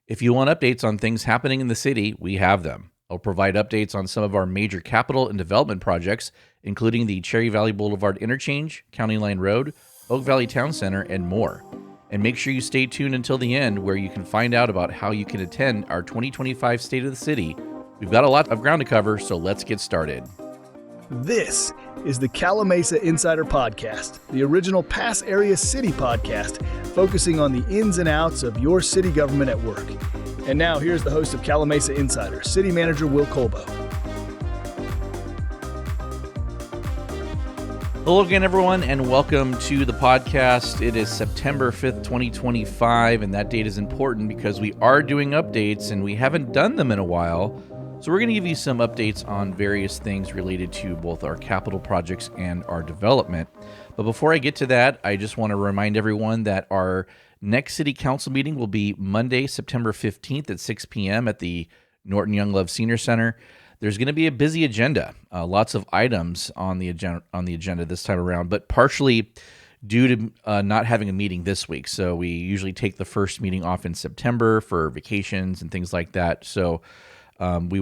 If you want updates on things happening in the city, we have them. I'll provide updates on some of our major capital and development projects, including the Cherry Valley Boulevard Interchange, County Line Road, Oak Valley Town Center, and more. And make sure you stay tuned until the end, where you can find out about how you can attend our 2025 State of the City. We've got a lot of ground to cover, so let's get started. This is the Calimesa Insider Podcast, the original Pass Area City podcast, focusing on the ins and outs of your city government at work. And now here's the host of Calimesa Insider, City Manager Will Colbo. Hello again, everyone, and welcome to the podcast. It is September 5th, 2025, and that date is important because we are doing updates, and we haven't done them in a while. So we're going to give you some updates on various things related to both our capital projects and our development. But before I get to that, I just want to remind everyone that our next City Council meeting will be Monday, September 15th at 6 p.m. at the Norton Young Love Senior Center. There's going to be a busy agenda, lots of items on the agenda this time around, but partially due to not having a meeting this week. So we usually take the first meeting off in September for vacations and things like that. So we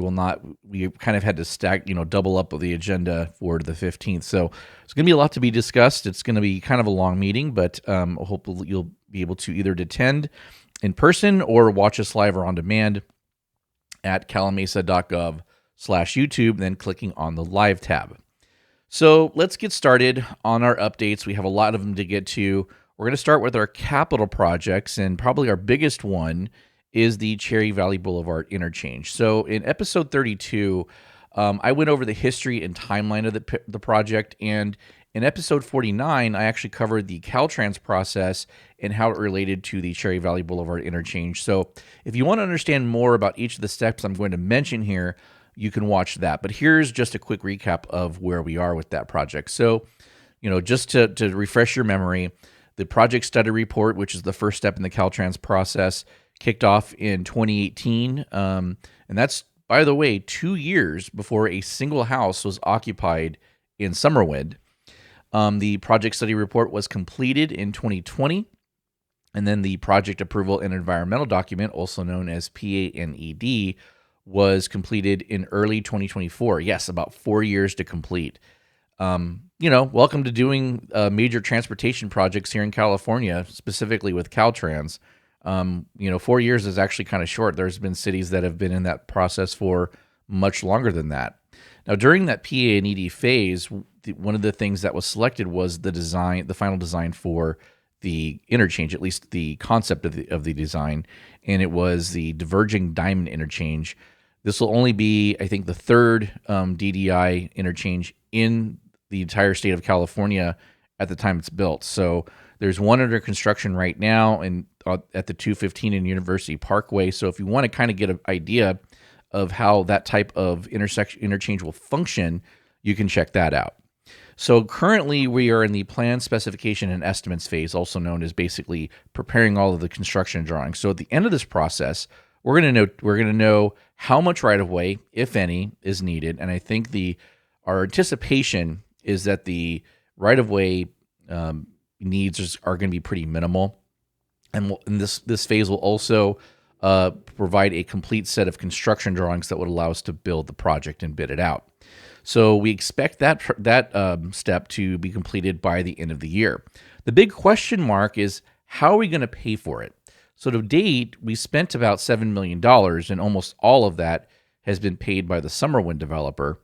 kind of had to stack, double up the agenda for the 15th. So it's going to be a lot to be discussed. It's going to be kind of a long meeting, but hopefully you'll be able to either attend in person or watch us live or on demand at calimesa.gov/YouTube, then clicking on the live tab. So let's get started on our updates. We have a lot of them to get to. We're going to start with our capital projects, and probably our biggest one is the Cherry Valley Boulevard Interchange. So in episode 32, I went over the history and timeline of the project, and in episode 49, I actually covered the Caltrans process and how it related to the Cherry Valley Boulevard Interchange. So if you want to understand more about each of the steps I'm going to mention here, you can watch that. But here's just a quick recap of where we are with that project. So, just to refresh your memory, the project study report, which is the first step in the Caltrans process, kicked off in 2018, and that's, by the way, 2 years before a single house was occupied in Summerwind. The project study report was completed in 2020, and then the project approval and environmental document, also known as PANED, was completed in early 2024. Yes, about 4 years to complete. Welcome to doing major transportation projects here in California, specifically with Caltrans. 4 years is actually kind of short. There's been cities that have been in that process for much longer than that. Now, during that PA&ED phase, one of the things that was selected was the final design for the interchange, at least the concept of the design, and it was the diverging diamond interchange. This will only be, I think, the third DDI interchange in the entire state of California at the time it's built. So there's one under construction right now at the 215 in University Parkway. So if you want to kind of get an idea of how that type of interchange will function, you can check that out. So currently we are in the plan, specification, and estimates phase, also known as basically preparing all of the construction drawings. So at the end of this process, we're going to know how much right-of-way, if any, is needed. And I think our anticipation is that the right-of-way needs are going to be pretty minimal. And this phase will also provide a complete set of construction drawings that would allow us to build the project and bid it out. So we expect that step to be completed by the end of the year. The big question mark is, how are we going to pay for it? So to date, we spent about $7 million, and almost all of that has been paid by the Summerwind developer,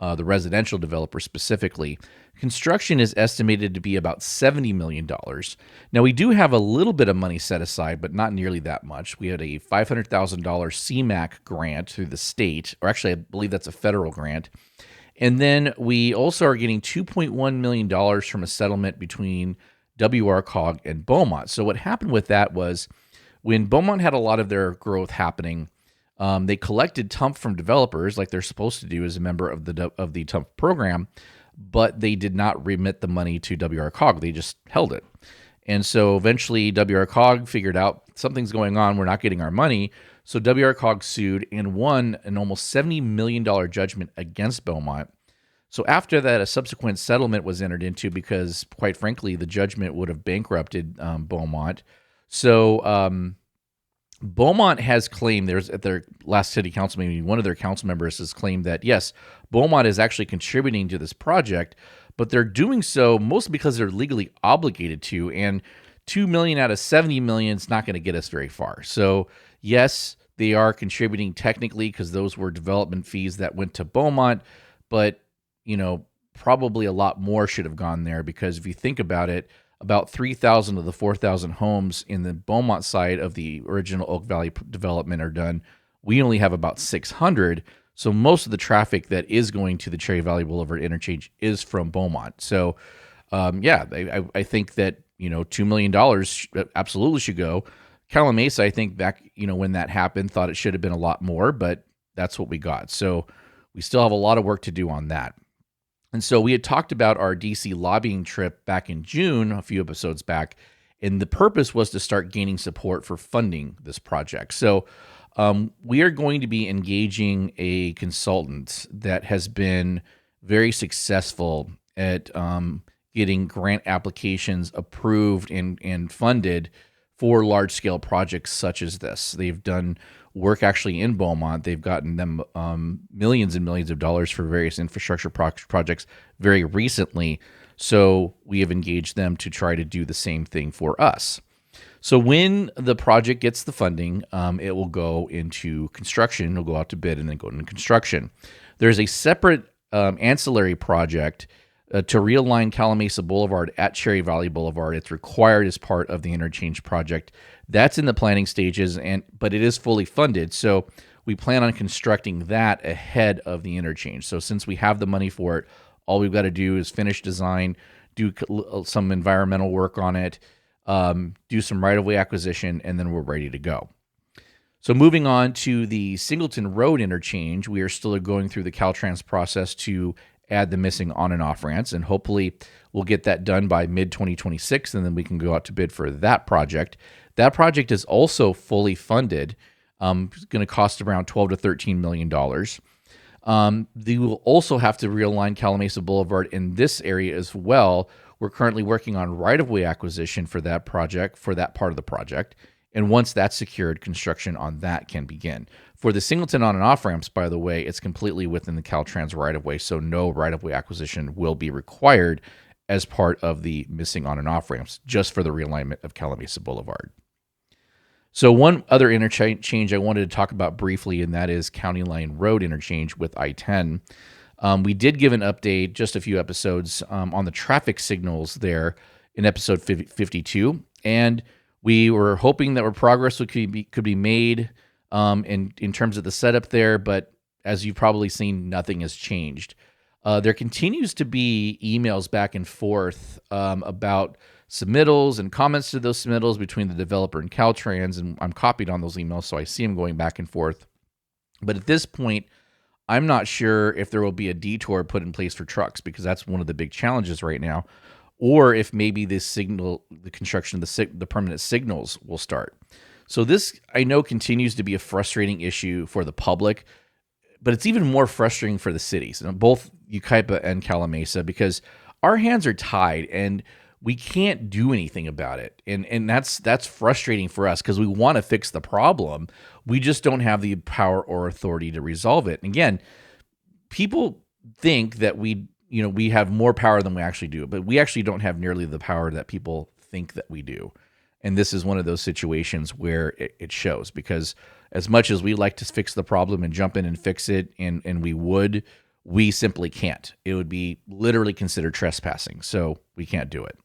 the residential developer specifically. Construction is estimated to be about $70 million. Now, we do have a little bit of money set aside, but not nearly that much. We had a $500,000 CMAQ grant through the state, or actually, I believe that's a federal grant. And then we also are getting $2.1 million from a settlement between WRCOG and Beaumont. So what happened with that was, when Beaumont had a lot of their growth happening, they collected TUMP from developers like they're supposed to do as a member of the TUMP program, but they did not remit the money to WRCOG. They just held it. And so eventually WRCOG figured out something's going on. We're not getting our money. So WRCOG sued and won an almost $70 million judgment against Beaumont. So after that, a subsequent settlement was entered into because, quite frankly, the judgment would have bankrupted Beaumont. So Beaumont has claimed, there's at their last city council meeting, one of their council members has claimed that, yes, Beaumont is actually contributing to this project, but they're doing so mostly because they're legally obligated to, and 2 million out of 70 million is not going to get us very far. So yes, they are contributing technically because those were development fees that went to Beaumont, but probably a lot more should have gone there, because if you think about it, about 3,000 of the 4,000 homes in the Beaumont side of the original Oak Valley development are done. We only have about 600. So most of the traffic that is going to the Cherry Valley Boulevard interchange is from Beaumont. So, I think that, $2 million absolutely should go. Calimesa, I think back, when that happened, thought it should have been a lot more, but that's what we got. So we still have a lot of work to do on that. And so we had talked about our DC lobbying trip back in June, a few episodes back, and the purpose was to start gaining support for funding this project. So we are going to be engaging a consultant that has been very successful at getting grant applications approved and funded for large-scale projects such as this. They've done work actually in Beaumont. They've gotten them millions and millions of dollars for various infrastructure projects very recently. So we have engaged them to try to do the same thing for us. So when the project gets the funding, it will go into construction. It'll go out to bid and then go into construction. There's a separate ancillary project to realign Calimesa Boulevard at Cherry Valley Boulevard. It's required as part of the interchange project. That's in the planning stages, but it is fully funded. So we plan on constructing that ahead of the interchange. So since we have the money for it, all we've got to do is finish design, do some environmental work on it, do some right-of-way acquisition, and then we're ready to go. So moving on to the Singleton Road interchange, we are still going through the Caltrans process to add the missing on and off ramps, and hopefully we'll get that done by mid-2026, and then we can go out to bid for that project. That project is also fully funded. It's going to cost around $12 to $13 million. They will also have to realign Calimesa Boulevard in this area as well. We're currently working on right-of-way acquisition for that project, for that part of the project. And once that's secured, construction on that can begin. For the Singleton on and off ramps, by the way, it's completely within the Caltrans right-of-way, so no right-of-way acquisition will be required as part of the missing on and off ramps, just for the realignment of Calimesa Boulevard. So one other interchange I wanted to talk about briefly, and that is County Line Road interchange with I-10. We did give an update just a few episodes on the traffic signals there in episode 52, and we were hoping that progress could be made in terms of the setup there, but as you've probably seen, nothing has changed. There continues to be emails back and forth about submittals and comments to those submittals between the developer and Caltrans, and I'm copied on those emails, so I see them going back and forth. But at this point, I'm not sure if there will be a detour put in place for trucks, because that's one of the big challenges right now, or if maybe the construction of the permanent signals will start. So this, I know, continues to be a frustrating issue for the public, but it's even more frustrating for the cities, both Yucaipa and Calimesa, because our hands are tied and we can't do anything about it. And that's frustrating for us, because we want to fix the problem. We just don't have the power or authority to resolve it. And again, people think that we have more power than we actually do, but we actually don't have nearly the power that people think that we do. And this is one of those situations where it shows, because as much as we like to fix the problem and jump in and fix it, and we simply can't. It would be literally considered trespassing, so we can't do it.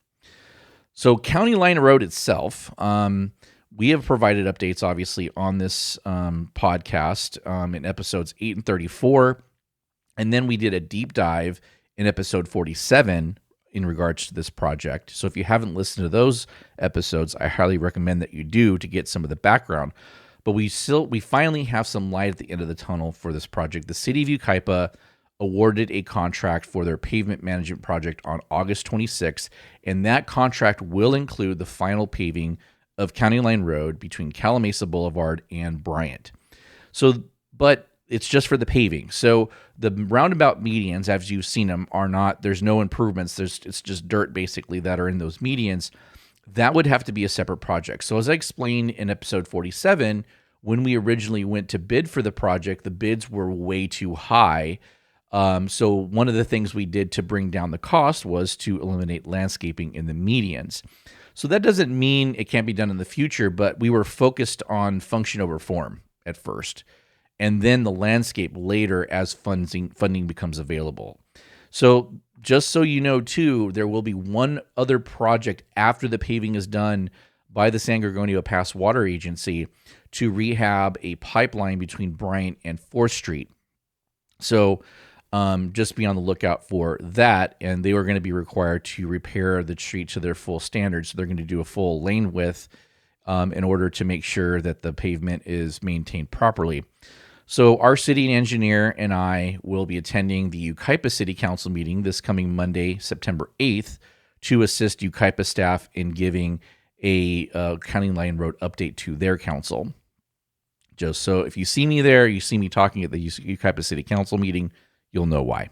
So County Line Road itself, we have provided updates, obviously, on this podcast in episodes 8 and 34, and then we did a deep dive in episode 47 in regards to this project. So if you haven't listened to those episodes, I highly recommend that you do, to get some of the background. But we finally have some light at the end of the tunnel for this project. The city of Yucaipa awarded a contract for their pavement management project on August 26th, and that contract will include the final paving of County Line Road between Calimesa Boulevard and Bryant. So, but it's just for the paving. So the roundabout medians, as you've seen them, there's no improvements. It's just dirt basically that are in those medians. that would have to be a separate project. So as I explained in episode 47, when we originally went to bid for the project, the bids were way too high. So one of the things we did to bring down the cost was to eliminate landscaping in the medians. So that doesn't mean it can't be done in the future, but we were focused on function over form at first, and then the landscape later as funding becomes available. So just so you know, too, there will be one other project after the paving is done by the San Gorgonio Pass Water Agency to rehab a pipeline between Bryant and 4th Street. So just be on the lookout for that. And they were going to be required to repair the street to their full standards. So they're going to do a full lane width in order to make sure that the pavement is maintained properly. So our city engineer and I will be attending the Yucaipa City Council meeting this coming Monday, September 8th, to assist Yucaipa staff in giving a County Line Road update to their council. Just so if you see me there, you see me talking at the Yucaipa City Council meeting, you'll know why.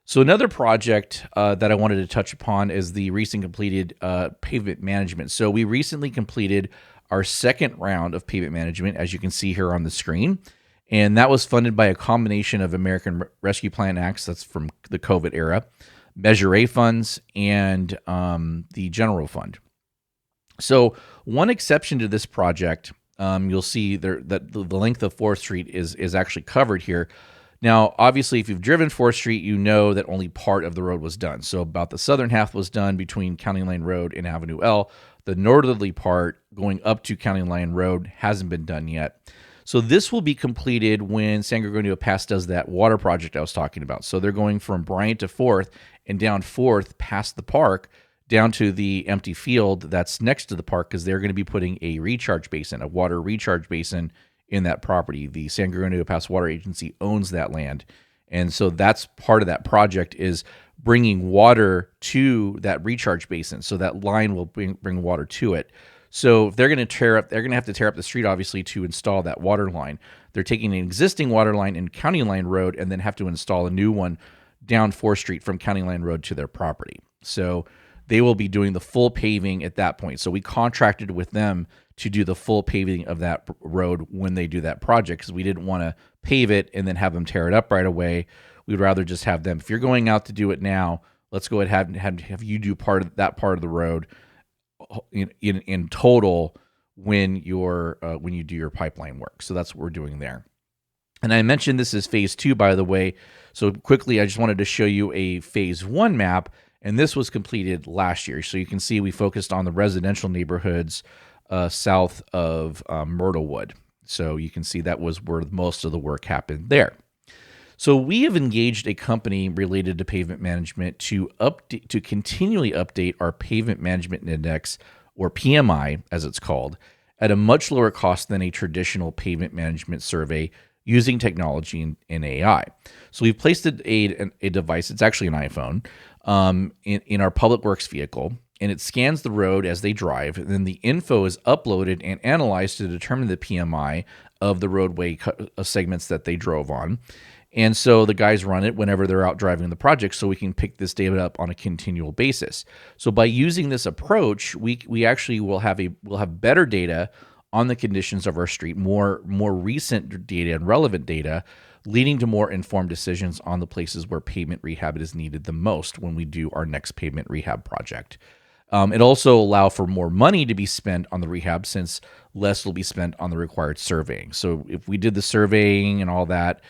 So another project that I wanted to touch upon is the recent completed pavement management. So we recently completed our second round of pavement management, as you can see here on the screen. And that was funded by a combination of American Rescue Plan Acts, that's from the COVID era, Measure A funds, and the General Fund. So one exception to this project, you'll see there that the length of 4th Street is actually covered here. Now, obviously, if you've driven 4th Street, you know that only part of the road was done. So about the southern half was done between County Line Road and Avenue L. The northerly part going up to County Line Road hasn't been done yet. So this will be completed when San Gorgonio Pass does that water project I was talking about. So they're going from Bryant to 4th and down 4th past the park down to the empty field that's next to the park, because they're going to be putting a recharge basin, a water recharge basin in that property. The San Gorgonio Pass Water Agency owns that land. And so that's part of that project, is bringing water to that recharge basin. So that line will bring water to it. So if they're going to have to tear up the street, obviously, to install that water line. They're taking an existing water line in County Line Road and then have to install a new one down 4th Street from County Line Road to their property. So they will be doing the full paving at that point. So we contracted with them to do the full paving of that road when they do that project, because we didn't want to pave it and then have them tear it up right away. We'd rather just have them, if you're going out to do it now, let's go ahead and have you do part of the road in total when you do your pipeline work. So that's what we're doing there. And I mentioned this is phase 2, by the way. So quickly, I just wanted to show you a phase 1 map, and this was completed last year. So you can see we focused on the residential neighborhoods south of Myrtlewood. So you can see that was where most of the work happened there. So we have engaged a company related to pavement management to continually update our pavement management index, or PMI as it's called, at a much lower cost than a traditional pavement management survey using technology and AI. So we've placed a device, it's actually an iPhone, in our public works vehicle, and it scans the road as they drive, and then the info is uploaded and analyzed to determine the PMI of the roadway segments that they drove on. And so the guys run it whenever they're out driving the project, so we can pick this data up on a continual basis. So by using this approach, we actually will have better data on the conditions of our street, more recent data and relevant data, leading to more informed decisions on the places where pavement rehab is needed the most when we do our next pavement rehab project. It also allows for more money to be spent on the rehab, since less will be spent on the required surveying. So if we did the surveying and all that,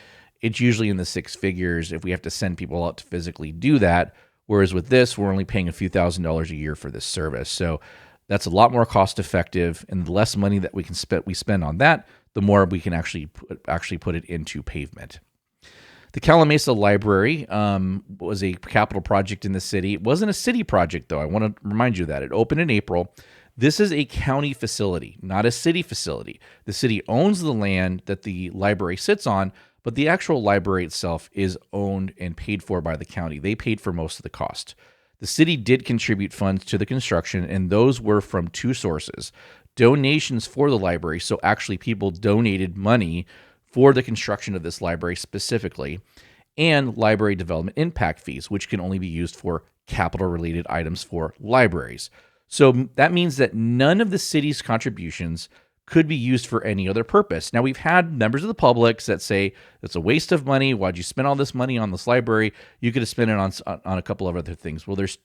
it's usually in the 6 figures if we have to send people out to physically do that. Whereas with this, we're only paying a few $1,000s a year for this service. So that's a lot more cost effective, and the less money that we spend on that, the more we can actually put it into pavement. The Calimesa Library was a capital project in the city. It wasn't a city project, though. I want to remind you that. It opened in April. This is a county facility, not a city facility. The city owns the land that the library sits on, but the actual library itself is owned and paid for by the county. They paid for most of the cost. The city did contribute funds to the construction, and those were from 2 sources. Donations for the library, so actually people donated money for the construction of this library specifically, and library development impact fees, which can only be used for capital-related items for libraries. So that means that none of the city's contributions could be used for any other purpose. Now, we've had members of the public that say it's a waste of money. Why'd you spend all this money on this library? You could have spent it on a couple of other things. Well, there's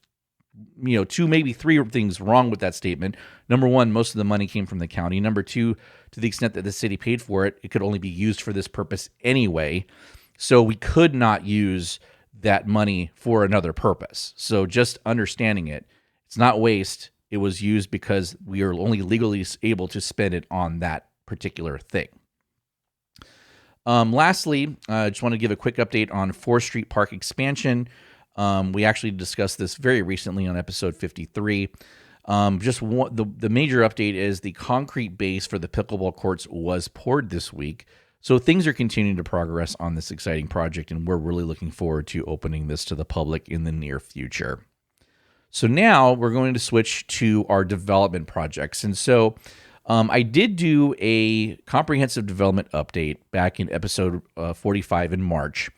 2, maybe 3 things wrong with that statement. Number one, most of the money came from the county. Number two, to the extent that the city paid for it, it could only be used for this purpose anyway. So we could not use that money for another purpose. So just understanding it, it's not waste. It was used because we are only legally able to spend it on that particular thing. Lastly, I just want to give a quick update on 4th Street Park expansion. We actually discussed this very recently on episode 53. The major update is the concrete base for the pickleball courts was poured this week. So things are continuing to progress on this exciting project, and we're really looking forward to opening this to the public in the near future. So now we're going to switch to our development projects. And so I did do a comprehensive development update back in episode 45 in March,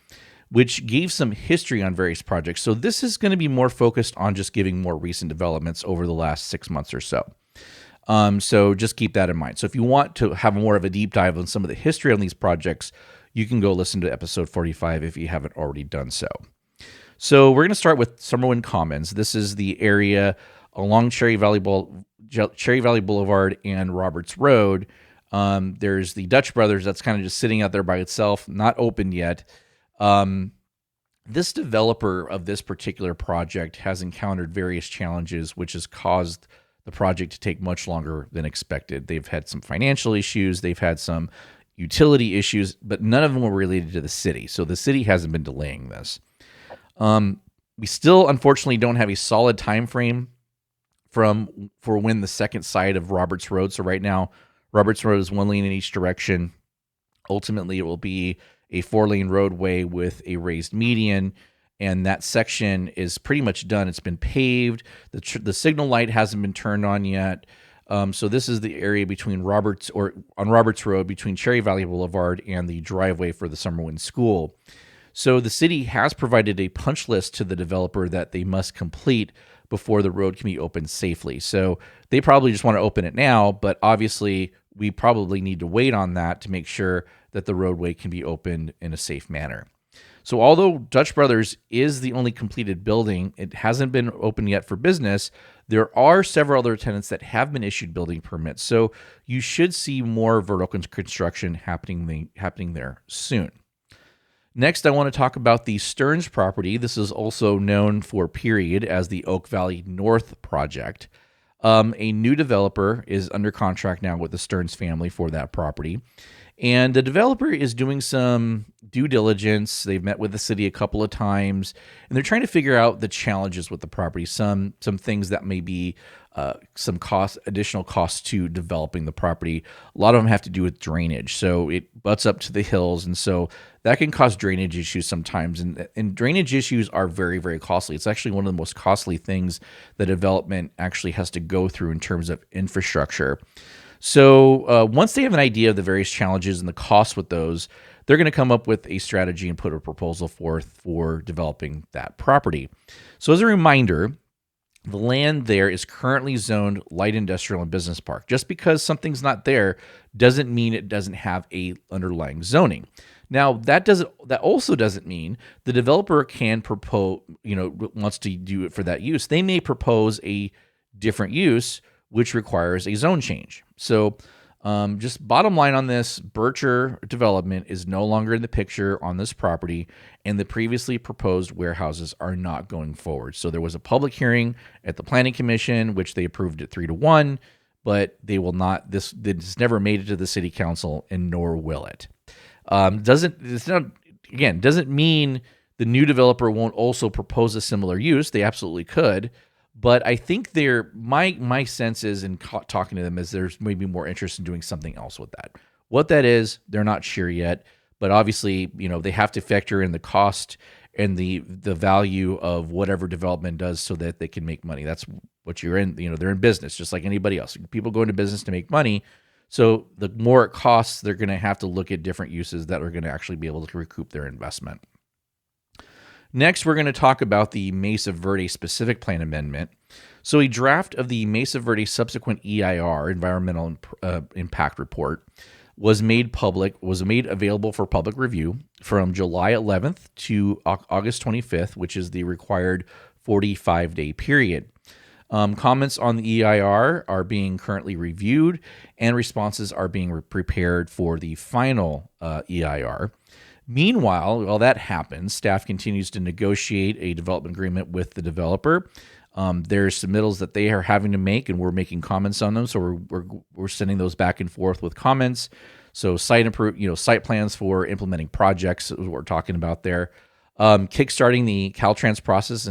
which gave some history on various projects. So this is going to be more focused on just giving more recent developments over the last 6 months or so. So just keep that in mind. So if you want to have more of a deep dive on some of the history on these projects, you can go listen to episode 45 if you haven't already done so. So we're going to start with Summerwind Commons. This is the area along Cherry Valley Boulevard and Roberts Road. There's the Dutch Brothers that's kind of just sitting out there by itself, not open yet. This developer of this particular project has encountered various challenges, which has caused the project to take much longer than expected. They've had some financial issues, they've had some utility issues, but none of them were related to the city. So the city hasn't been delaying this. We still, unfortunately, don't have a solid time frame for when the second side of Roberts Road. So right now, Roberts Road is 1 lane in each direction. Ultimately, it will be a 4-lane roadway with a raised median, and that section is pretty much done. It's been paved. The signal light hasn't been turned on yet. So this is the area on Roberts Road between Cherry Valley Boulevard and the driveway for the Summerwind School. So the city has provided a punch list to the developer that they must complete before the road can be opened safely. So they probably just want to open it now, but obviously we probably need to wait on that to make sure that the roadway can be opened in a safe manner. So although Dutch Brothers is the only completed building, it hasn't been open yet for business. There are several other tenants that have been issued building permits. So you should see more vertical construction happening there soon. Next, I want to talk about the Stearns property. This is also known for period as the Oak Valley North project. A new developer is under contract now with the Stearns family for that property. And the developer is doing some due diligence. They've met with the city a couple of times, and they're trying to figure out the challenges with the property, some things that may be some additional costs to developing the property. A lot of them have to do with drainage. So it butts up to the hills, and so that can cause drainage issues sometimes. And drainage issues are very, very costly. It's actually one of the most costly things that development actually has to go through in terms of infrastructure. So once they have an idea of the various challenges and the costs with those, they're going to come up with a strategy and put a proposal forth for developing that property. So as a reminder, the land there is currently zoned light industrial and business park. Just because something's not there doesn't mean it doesn't have a underlying zoning. Now, that also doesn't mean the developer can propose, wants to do it for that use. They may propose a different use, which requires a zone change. So just bottom line on this, Bircher Development is no longer in the picture on this property, and the previously proposed warehouses are not going forward. So there was a public hearing at the Planning Commission, which they approved at 3-1, but they will not. This never made it to the City Council, and nor will it. Doesn't mean the new developer won't also propose a similar use. They absolutely could. But I think my sense is in talking to them is there's maybe more interest in doing something else with that. What that is, they're not sure yet. But obviously, they have to factor in the cost and the value of whatever development does so that they can make money. That's what you're in. They're in business just like anybody else. People go into business to make money. So the more it costs, they're going to have to look at different uses that are going to actually be able to recoup their investment. Next, we're going to talk about the Mesa Verde specific plan amendment. So a draft of the Mesa Verde subsequent EIR, Environmental Impact Report, was made available for public review from July 11th to August 25th, which is the required 45-day period. Comments on the EIR are being currently reviewed, and responses are being prepared for the final EIR. Meanwhile, while that happens, staff continues to negotiate a development agreement with the developer. There's submittals that they are having to make, and we're making comments on them. So we're sending those back and forth with comments. So site plans for implementing projects is what we're talking about there. Kickstarting the Caltrans process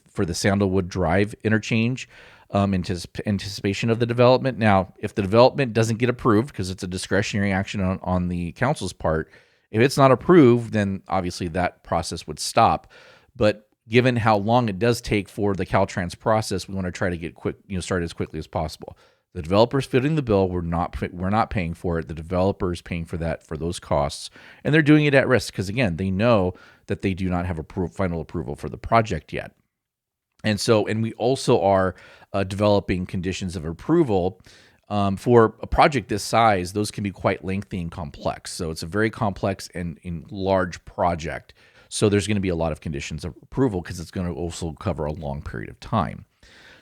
for the Sandalwood Drive interchange, anticipation of the development. Now, if the development doesn't get approved, because it's a discretionary action on the council's part, if it's not approved, then obviously that process would stop. But given how long it does take for the Caltrans process, we want to try to get started as quickly as possible. The developer's footing the bill. We're not paying for it. The developer is paying for those costs, and they're doing it at risk because, again, they know that they do not have final approval for the project yet. And we also are developing conditions of approval. For a project this size, those can be quite lengthy and complex. So it's a very complex and large project. So there's going to be a lot of conditions of approval because it's going to also cover a long period of time.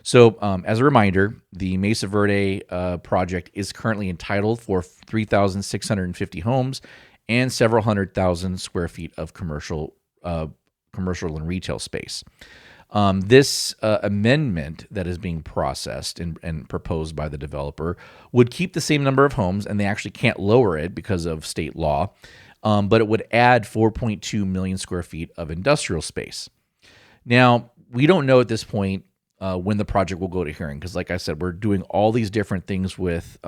So as a reminder, the Mesa Verde project is currently entitled for 3,650 homes and several 100,000 square feet of commercial and retail space. This amendment that is being processed and proposed by the developer would keep the same number of homes, and they actually can't lower it because of state law, but it would add 4.2 million square feet of industrial space. Now, we don't know at this point when the project will go to hearing, because like I said, we're doing all these different things with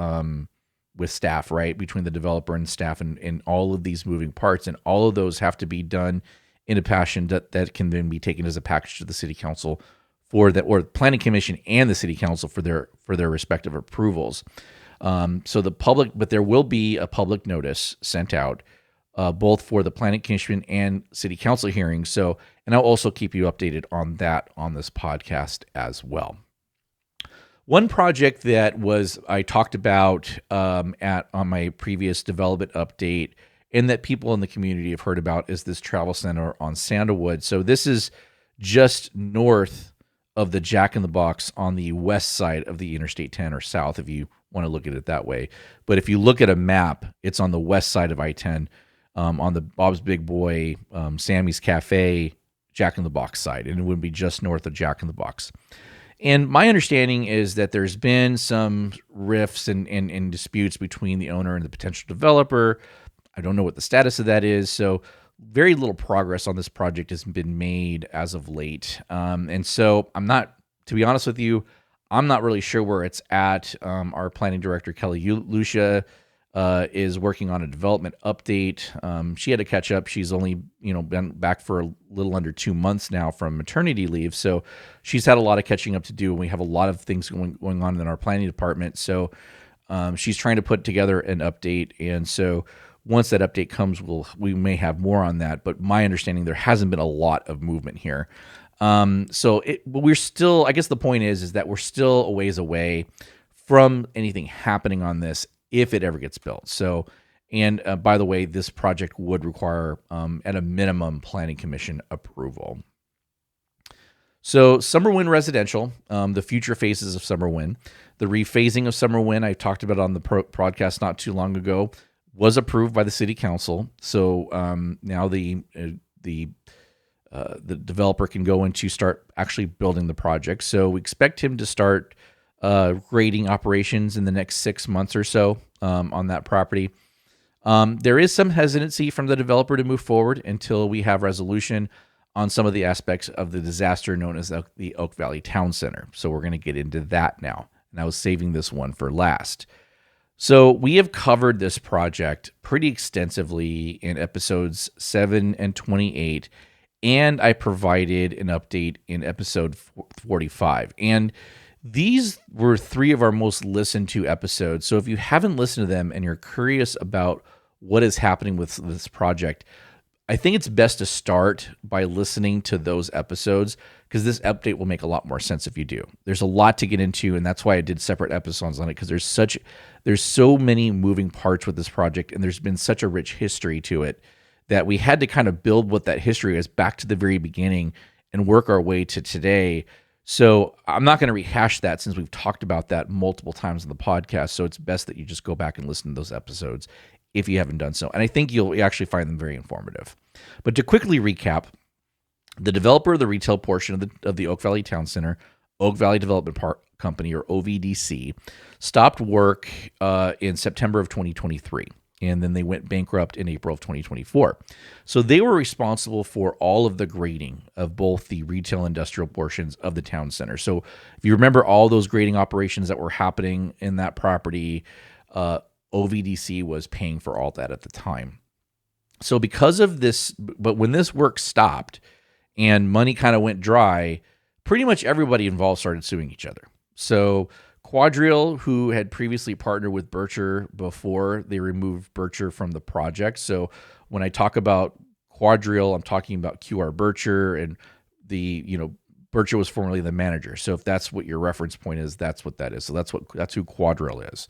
staff, right, between the developer and staff and all of these moving parts, and all of those have to be done in a fashion that can then be taken as a package to the city council or planning commission and the city council for their respective approvals. But there will be a public notice sent out both for the planning commission and city council hearings. So, and I'll also keep you updated on that on this podcast as well. One project that I talked about on my previous development update, and that people in the community have heard about, is this travel center on Sandalwood. So this is just north of the Jack in the Box on the west side of the Interstate 10, or south if you want to look at it that way. But if you look at a map, it's on the west side of I-10, on the Bob's Big Boy, Sammy's Cafe, Jack in the Box side, and it would be just north of Jack in the Box. And my understanding is that there's been some rifts and disputes between the owner and the potential developer. I don't know what the status of that is, so very little progress on this project has been made as of late. And so to be honest with you, I'm not really sure where it's at. Our planning director, Kelly Lucia, is working on a development update. She had to catch up. She's only been back for a little under 2 months now from maternity leave, so she's had a lot of catching up to do, and we have a lot of things going on in our planning department. So she's trying to put together an update, and so once that update comes, we may have more on that. But my understanding, there hasn't been a lot of movement here. But we're still, I guess the point is that we're still a ways away from anything happening on this if it ever gets built. So, and by the way, this project would require, at a minimum, planning commission approval. So Summerwind Residential, the future phases of Summerwind, the rephasing of Summerwind, I talked about on the podcast not too long ago, was approved by the city council. So now the developer can go in to start actually building the project. So we expect him to start grading operations in the next 6 months or so on that property. There is some hesitancy from the developer to move forward until we have resolution on some of the aspects of the disaster known as the Oak Valley Town Center. So we're going to get into that now. And I was saving this one for last. So we have covered this project pretty extensively in episodes 7 and 28, and I provided an update in episode 45. And these were 3 of our most listened to episodes. So if you haven't listened to them and you're curious about what is happening with this project, I think it's best to start by listening to those episodes because this update will make a lot more sense if you do. There's a lot to get into, and that's why I did separate episodes on it because there's so many moving parts with this project, and there's been such a rich history to it that we had to kind of build what that history is back to the very beginning and work our way to today. So I'm not going to rehash that since we've talked about that multiple times on the podcast. So it's best that you just go back and listen to those episodes if you haven't done so. And I think you'll actually find them very informative. But to quickly recap, the developer of the retail portion of the Oak Valley Town Center, Oak Valley Development Company, or OVDC, stopped work in September of 2023. And then they went bankrupt in April of 2024. So they were responsible for all of the grading of both the retail industrial portions of the town center. So if you remember all those grading operations that were happening in that property, OVDC was paying for all that at the time. So because of this, but when this work stopped and money kind of went dry, pretty much everybody involved started suing each other. So Quadrille, who had previously partnered with Bircher before they removed Bircher from the project. So when I talk about Quadrille, I'm talking about QR Bircher, and Bircher was formerly the manager. So if that's what your reference point is, that's what that is. So that's who Quadrille is.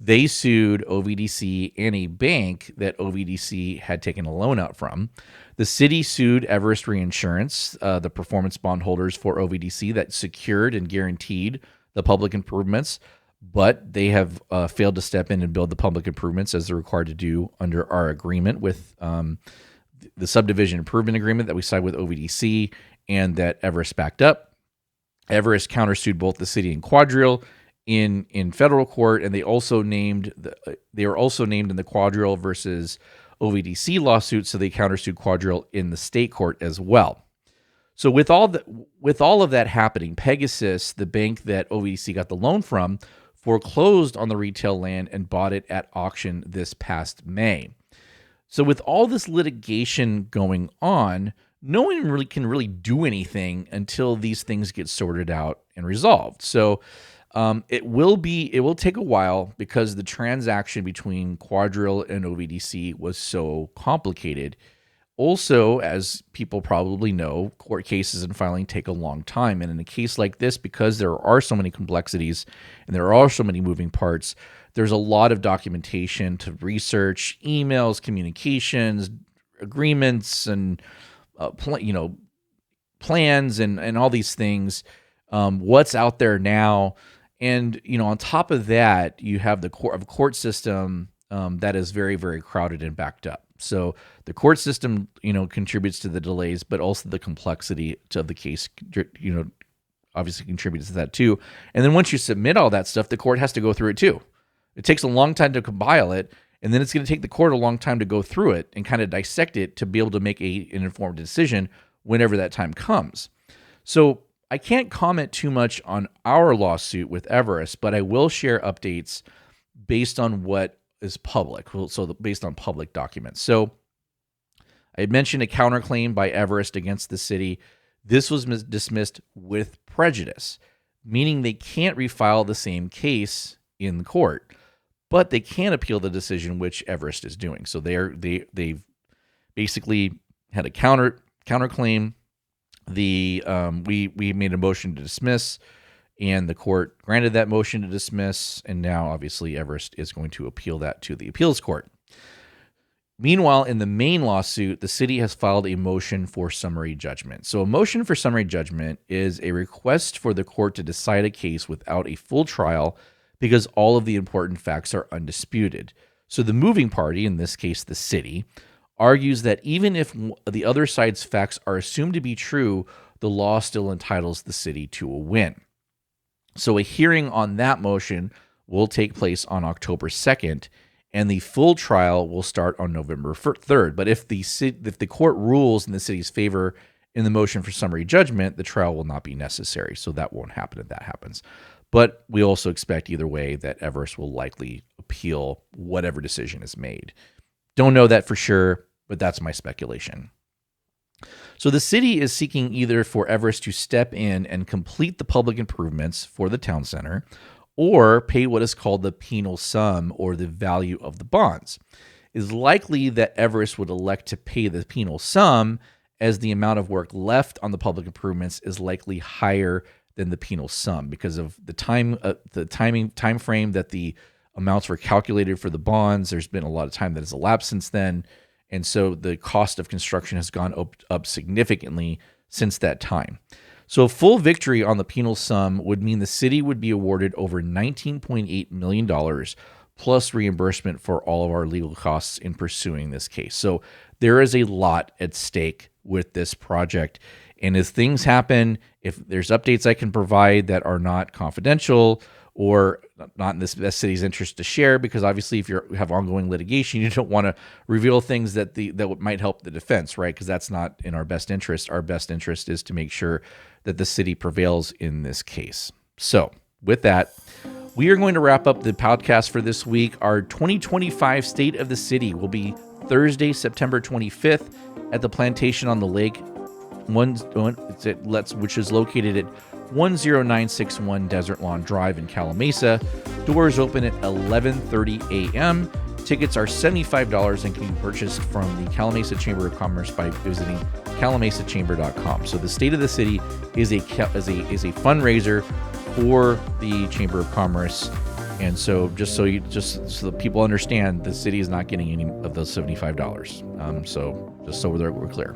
They sued OVDC and a bank that OVDC had taken a loan out from. The city sued Everest Reinsurance, the performance bondholders for OVDC that secured and guaranteed the public improvements, but they have failed to step in and build the public improvements as they're required to do under our agreement with the subdivision improvement agreement that we signed with OVDC and that Everest backed up. Everest countersued both the city and Quadrille in federal court, and they were also named in the Quadrille versus OVDC lawsuit, so they countersued Quadrille in the state court as well. So with all of that happening, Pegasus, the bank that OVDC got the loan from, foreclosed on the retail land and bought it at auction this past May. So with all this litigation going on, no one really can do anything until these things get sorted out and resolved. So it will take a while because the transaction between Quadrille and OVDC was so complicated. Also, as people probably know, court cases and filing take a long time. And in a case like this, because there are so many complexities and there are so many moving parts, there's a lot of documentation to research, emails, communications, agreements, and plans and all these things. What's out there now. And, on top of that, you have the court system that is very, very crowded and backed up. So the court system, contributes to the delays, but also the complexity of the case, obviously contributes to that too. And then once you submit all that stuff, the court has to go through it too. It takes a long time to compile it, and then it's going to take the court a long time to go through it and kind of dissect it to be able to make an informed decision whenever that time comes. So I can't comment too much on our lawsuit with Everest, but I will share updates based on what is public, based on public documents. So I had mentioned a counterclaim by Everest against the city. This was dismissed with prejudice, meaning they can't refile the same case in the court, but they can appeal the decision, which Everest is doing. So they've basically had a counterclaim. We made a motion to dismiss, and the court granted that motion to dismiss, and now obviously Everest is going to appeal that to the appeals court. Meanwhile, in the main lawsuit, the city has filed a motion for summary judgment. So a motion for summary judgment is a request for the court to decide a case without a full trial because all of the important facts are undisputed. So the moving party, in this case the city, argues that even if the other side's facts are assumed to be true, the law still entitles the city to a win. So a hearing on that motion will take place on October 2nd, and the full trial will start on November 3rd. But if the court rules in the city's favor in the motion for summary judgment, the trial will not be necessary. So that won't happen if that happens. But we also expect either way that Everest will likely appeal whatever decision is made. Don't know that for sure, but that's my speculation. So the city is seeking either for Everest to step in and complete the public improvements for the town center or pay what is called the penal sum or the value of the bonds. is likely that Everest would elect to pay the penal sum, as the amount of work left on the public improvements is likely higher than the penal sum because of the time frame that the amounts were calculated for the bonds. There's been a lot of time that has elapsed since then, and so the cost of construction has gone up significantly since that time. So a full victory on the penal sum would mean the city would be awarded over $19.8 million plus reimbursement for all of our legal costs in pursuing this case. So there is a lot at stake with this project. And as things happen, if there's updates I can provide that are not confidential or not in this best city's interest to share, because obviously if you have ongoing litigation, you don't want to reveal things that might help the defense, right? Because that's not in our best interest. Our best interest is to make sure that the city prevails in this case. So with that, we are going to wrap up the podcast for this week. Our 2025 State of the City will be Thursday, September 25th at the Plantation on the Lake, which is located at 10961 Desert Lawn Drive in Calimesa. Doors open at 11:30 a.m. Tickets are $75 and can be purchased from the Calimesa Chamber of Commerce by visiting calimesachamber.com. So the State of the City is a fundraiser for the Chamber of Commerce. And so just so that people understand, the city is not getting any of those $75. So just so we're clear.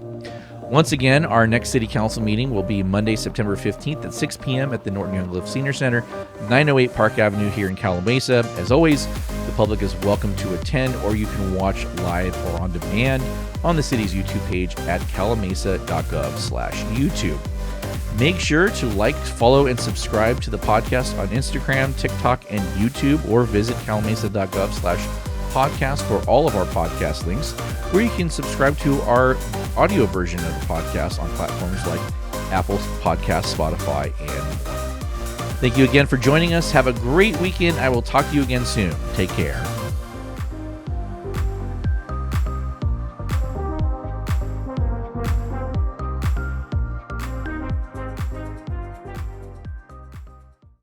Once again, our next City Council meeting will be Monday, September 15th at 6 p.m. at the Norton Youngliff Senior Center, 908 Park Avenue here in Calimesa. As always, the public is welcome to attend, or you can watch live or on demand on the city's YouTube page at calimesa.gov/YouTube. Make sure to like, follow, and subscribe to the podcast on Instagram, TikTok, and YouTube, or visit calimesa.gov/podcast for all of our podcast links, where you can subscribe to our audio version of the podcast on platforms like Apple Podcasts, Spotify, and more. Thank you again for joining us. Have a great weekend. I will talk to you again soon. Take care.